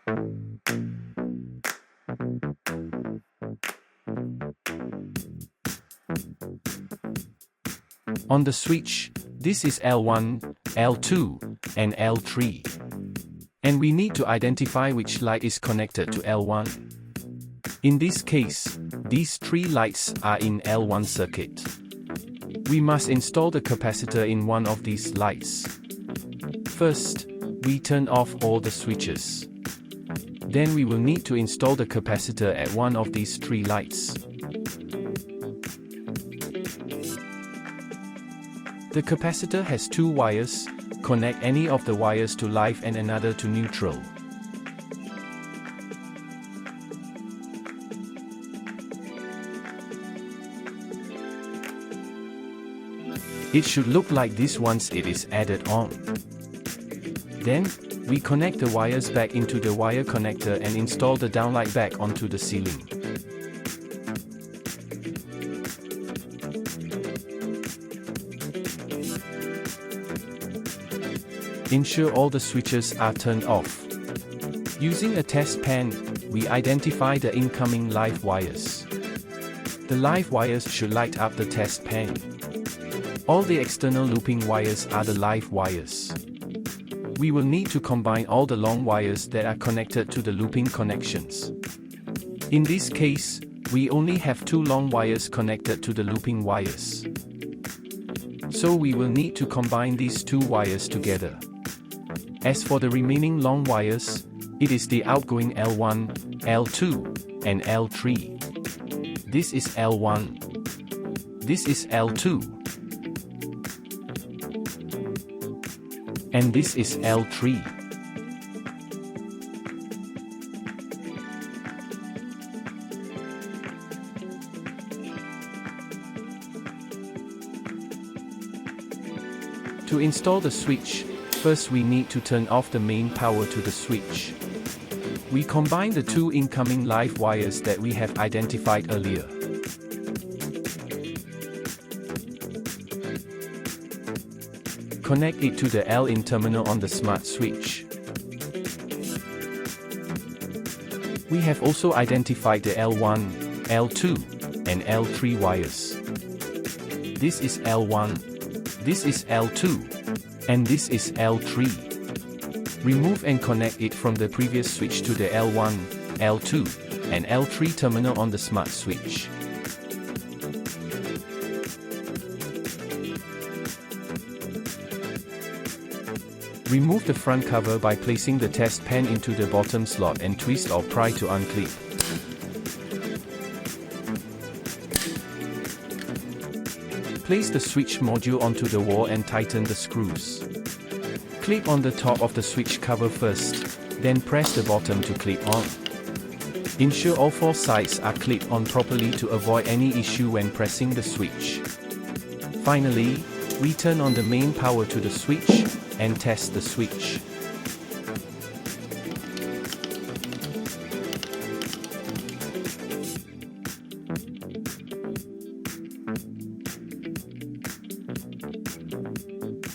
On the switch, this is L1, L2, and L3. And we need to identify which light is connected to L1. In this case, these three lights are in L1 circuit. We must install the capacitor in one of these lights. First, we turn off all the switches. Then we will need to install the capacitor at one of these three lights. The capacitor has two wires. Connect any of the wires to live and another to neutral. It should look like this once it is added on. Then, we connect the wires back into the wire connector and install the downlight back onto the ceiling. Ensure all the switches are turned off. Using a test pen, we identify the incoming live wires. The live wires should light up the test pen. All the external looping wires are the live wires. We will need to combine all the long wires that are connected to the looping connections. In this case, we only have two long wires connected to the looping wires. So we will need to combine these two wires together. As for the remaining long wires, it is the outgoing L1, L2, and L3. This is L1. This is L2. And this is L3. To install the switch, first we need to turn off the main power to the switch. We combine the two incoming live wires that we have identified earlier. Connect it to the L-in terminal on the smart switch. We have also identified the L1, L2, and L3 wires. This is L1, this is L2, and this is L3. Remove and connect it from the previous switch to the L1, L2, and L3 terminal on the smart switch. Remove the front cover by placing the test pen into the bottom slot and twist or pry to unclip. Place the switch module onto the wall and tighten the screws. Clip on the top of the switch cover first, then press the bottom to clip on. Ensure all four sides are clipped on properly to avoid any issue when pressing the switch. Finally, we turn on the main power to the switch and test the switch.